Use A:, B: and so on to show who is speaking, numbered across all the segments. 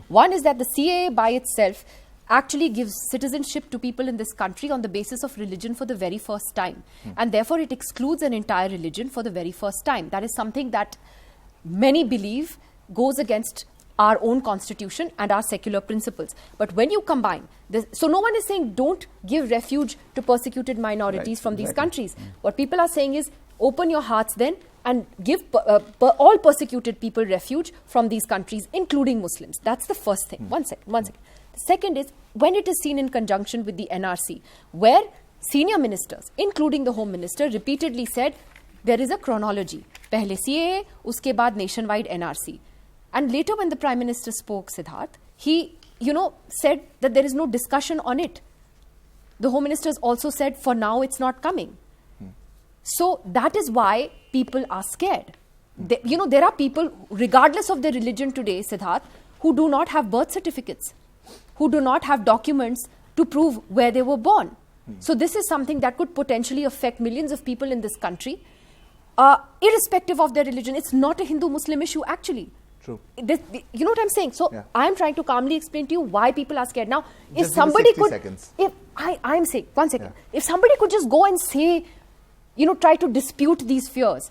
A: One is that the CAA by itself actually gives citizenship to people in this country on the basis of religion for the very first time. And therefore it excludes an entire religion for the very first time. That is something that many believe goes against our own constitution and our secular principles. But when you combine this, so no one is saying don't give refuge to persecuted minorities from these countries. What people are saying is open your hearts then and give all persecuted people refuge from these countries, including Muslims. That's the first thing. One second. The second is when it is seen in conjunction with the NRC, where senior ministers, including the Home Minister, repeatedly said there is a chronology. Pehle CAA, uske baad nationwide NRC. And later when the Prime Minister spoke, Sidharth, he, said that there is no discussion on it. The Home Ministers also said for now it's not coming. So that is why people are scared. There are people, regardless of their religion today, Sidharth, who do not have birth certificates, who do not have documents to prove where they were born. So this is something that could potentially affect millions of people in this country, irrespective of their religion. It's not a Hindu-Muslim issue, actually.
B: True.
A: You know what I'm saying? So I'm trying to calmly explain to you why people are scared. Now, if
B: just
A: somebody could...
B: seconds.
A: I'm saying, 1 second. If somebody could just go and say, try to dispute these fears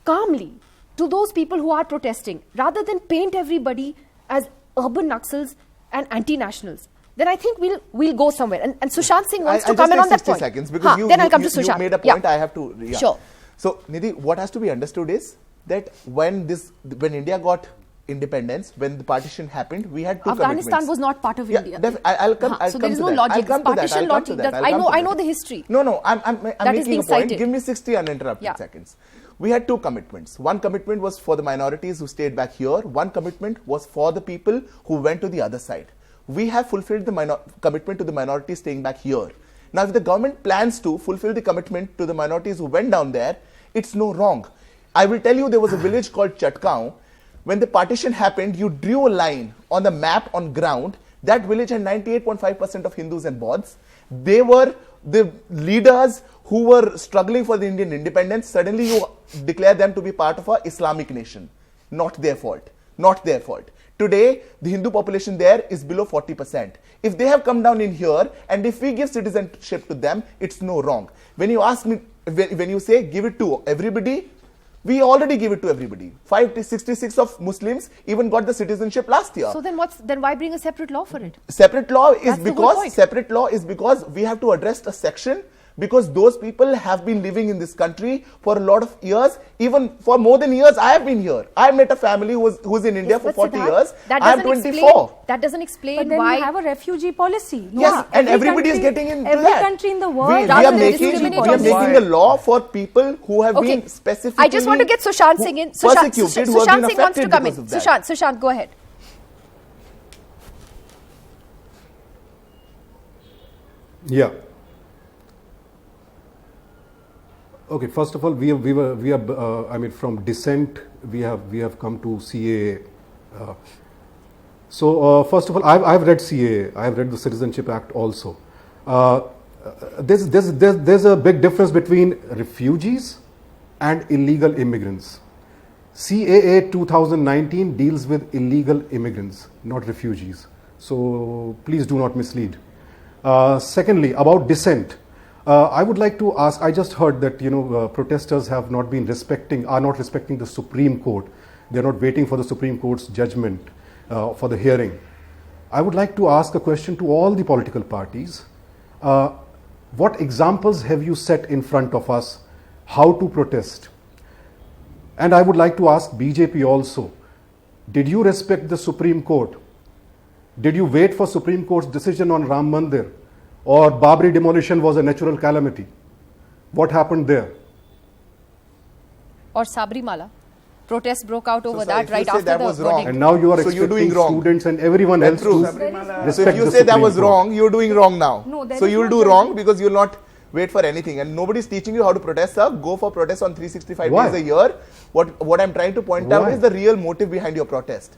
A: calmly to those people who are protesting, rather than paint everybody as urban Naxals and anti-nationals, then I think we'll go somewhere. And Sushant Singh wants to comment on that point.
B: Seconds because
A: then I'll come to Sushant.
B: You made a point, I have to... Yeah.
A: Sure.
B: So, Nidhi, what has to be understood is that when India got independence, when the partition happened, we had two
A: Afghanistan
B: commitments.
A: Was not part of India.
B: I'll come
A: so there is no logic. Partition logic. I know the history.
B: No, I'm making a point.
A: Cited.
B: Give me 60 uninterrupted seconds. We had two commitments. One commitment was for the minorities who stayed back here. One commitment was for the people who went to the other side. We have fulfilled the commitment to the minorities staying back here. Now, if the government plans to fulfill the commitment to the minorities who went down there, it's no wrong. I will tell you, there was a village called Chatgaon. When the partition happened, you drew a line on the map on ground. That village had 98.5% of Hindus and Bauds. They were the leaders who were struggling for the Indian independence. Suddenly you declare them to be part of an Islamic nation. Not their fault. Not their fault. Today, the Hindu population there is below 40%. If they have come down in here and if we give citizenship to them, it's no wrong. When you ask me, when you say give it to everybody, we already give it to everybody. 566 of Muslims even got the citizenship last year.
A: So then why bring a separate law for it?
B: Separate law is because we have to address a section, because those people have been living in this country for a lot of years, even for more than years. I have been here. I met a family who's in India for 40 years. I am 24.
A: That doesn't explain
C: but then
A: why
C: you have a refugee policy.
B: Yes, and everybody is getting into
C: every
B: that.
C: Every country in the world.
B: We are making a law for people who have been specifically
A: I just want to get Sushant Singh in.
B: Persecuted, who have been
A: Singh wants to come in. Sushant, go ahead.
D: Yeah. Okay. First of all, we are. I mean, from dissent, we have come to CAA. So first of all, I've read CAA. I've read the Citizenship Act also. There's a big difference between refugees and illegal immigrants. CAA 2019 deals with illegal immigrants, not refugees. So please do not mislead. Secondly, about dissent. I would like to ask, I just heard that, protesters are not respecting the Supreme Court. They're not waiting for the Supreme Court's judgment for the hearing. I would like to ask a question to all the political parties. What examples have you set in front of us how to protest? And I would like to ask BJP also, did you respect the Supreme Court? Did you wait for Supreme Court's decision on Ram Mandir? Or Babri demolition was a natural calamity? What happened there?
A: Or Sabrimala. Protests broke out over that right after the verdict.
D: And now you are expecting students and everyone else to respect.
B: So if you say that was wrong, you're doing wrong now. No, so you'll do wrong because you'll not wait for anything. And nobody's teaching you how to protest, sir. Go for protests on 365 days a year. What I'm trying to point out is the real motive behind your protest.